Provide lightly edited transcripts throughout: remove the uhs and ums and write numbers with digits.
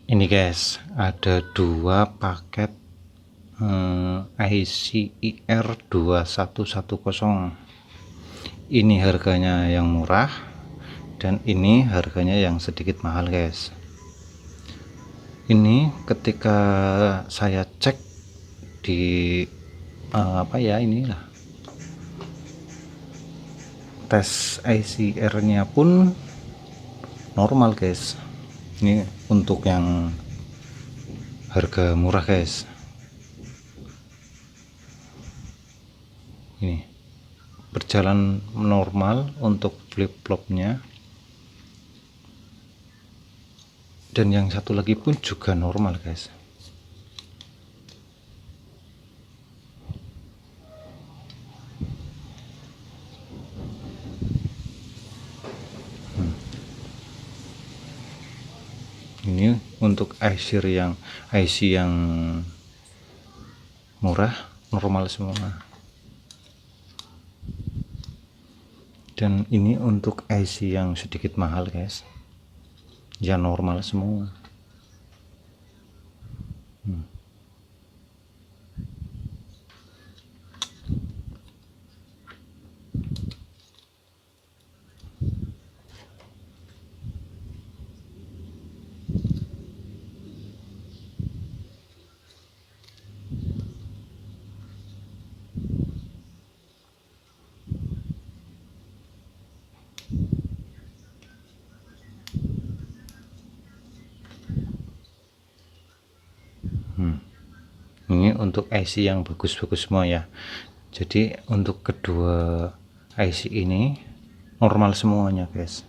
Ini guys, ada dua paket IC IR2110. Ini harganya yang murah dan ini harganya yang sedikit mahal guys. Ini ketika saya cek di inilah tes ICR nya pun normal guys. Ini untuk yang harga murah guys. Ini berjalan normal untuk flip-flopnya, dan yang satu lagi pun juga normal guys. Ini untuk IC yang murah normal semua, dan ini untuk IC yang sedikit mahal guys, ya normal semua. Ini untuk IC yang bagus-bagus semua ya. Jadi untuk kedua IC ini normal semuanya guys,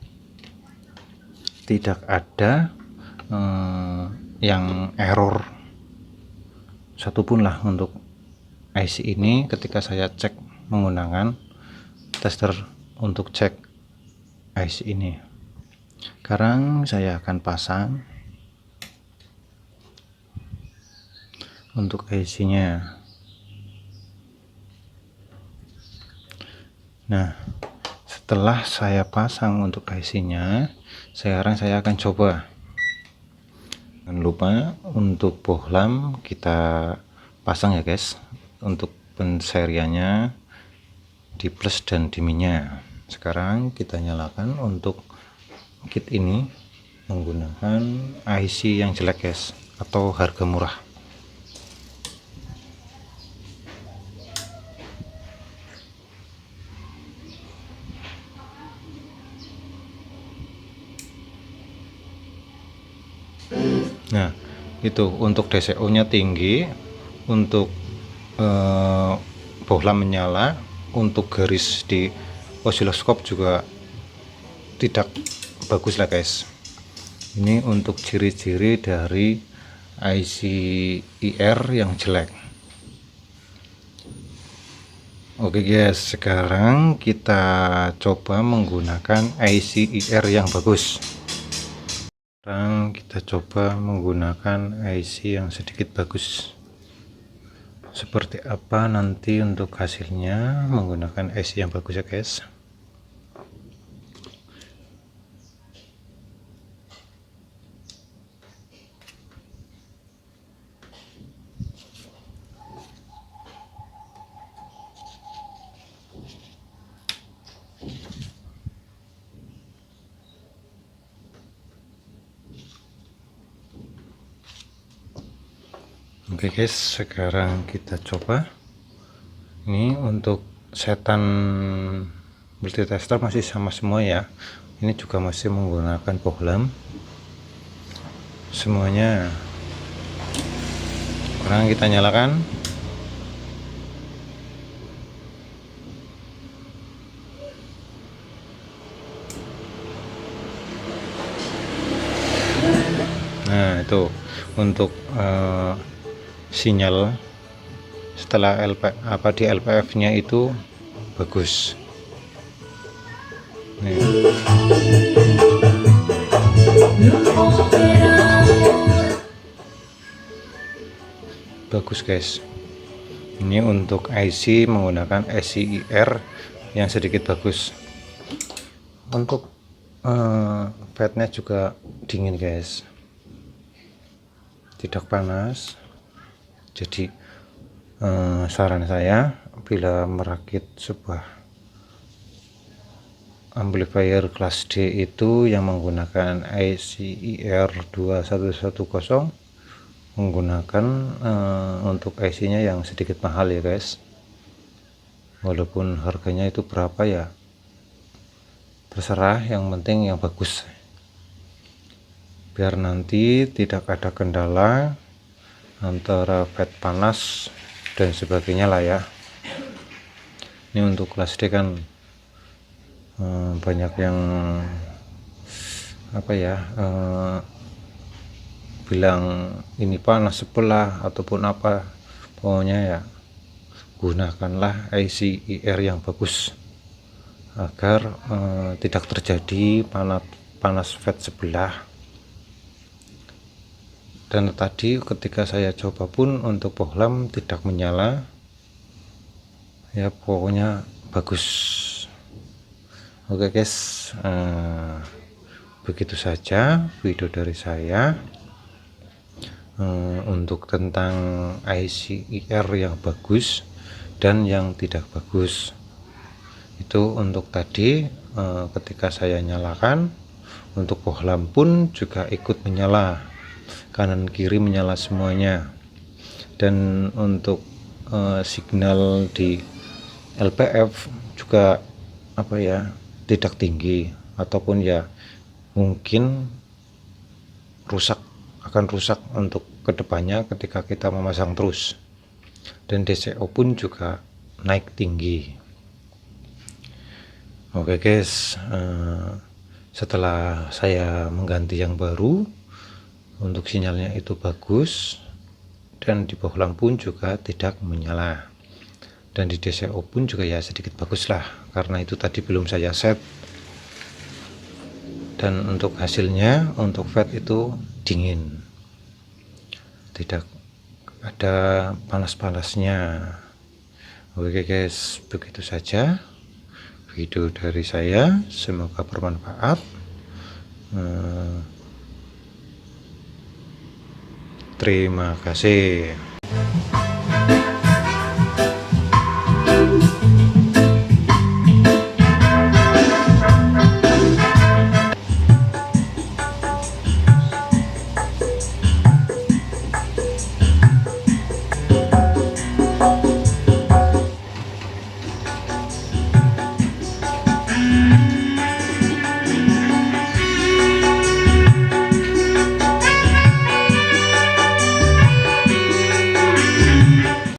tidak ada yang error satupun lah untuk IC ini. Ketika saya cek menggunakan tester untuk cek IC ini, sekarang saya akan pasang untuk IC nya. Nah, setelah saya pasang untuk IC nya, sekarang saya akan coba. Jangan lupa untuk bohlam kita pasang ya guys, untuk penseriannya di plus dan di minnya. Sekarang kita nyalakan untuk kit ini menggunakan IC yang jelek guys, atau harga murah. Nah, itu untuk DCO nya tinggi, untuk bohlam menyala, untuk garis di osiloskop juga tidak bagus lah guys. Ini untuk ciri-ciri dari IC IR yang jelek. Oke guys, sekarang kita coba menggunakan IC IR yang bagus. Sekarang kita coba menggunakan IC yang sedikit bagus. Seperti apa nanti untuk hasilnya menggunakan IC yang bagus ya guys. Oke guys, sekarang kita coba. Ini untuk setan multitester masih sama semua ya. Ini juga masih menggunakan bohlam semuanya. Sekarang kita nyalakan. Nah, itu untuk sinyal setelah di LPF nya itu bagus. Nih. Bagus guys. Ini untuk IC menggunakan IC IR yang sedikit bagus. Untuk fatnya juga dingin guys. tidak panas. Jadi saran saya bila merakit sebuah amplifier kelas D itu yang menggunakan ICIR 2110, menggunakan untuk IC nya yang sedikit mahal ya guys, walaupun harganya itu berapa ya terserah, yang penting yang bagus, biar nanti tidak ada kendala antara fed panas dan sebagainya lah ya. Ini untuk kelas D kan banyak yang apa ya, bilang ini panas sebelah ataupun apa, pokoknya ya gunakanlah ICIR yang bagus agar tidak terjadi panas fed sebelah. Dan tadi ketika saya coba pun untuk bohlam tidak menyala ya, pokoknya bagus. Oke guys, begitu saja video dari saya untuk tentang ICIR yang bagus dan yang tidak bagus. Itu untuk tadi ketika saya nyalakan, untuk bohlam pun juga ikut menyala, kanan kiri menyala semuanya. Dan untuk signal di LPF juga apa ya, tidak tinggi, ataupun ya mungkin akan rusak untuk kedepannya ketika kita memasang terus. Dan DCO pun juga naik tinggi. Oke guys, setelah saya mengganti yang baru, untuk sinyalnya itu bagus, dan di bohlam pun juga tidak menyala, dan di DCO pun juga ya sedikit bagus lah, karena itu tadi belum saya set. Dan untuk hasilnya, untuk fed itu dingin, tidak ada panas-panasnya. Oke guys, begitu saja video dari saya, semoga bermanfaat. Terima kasih.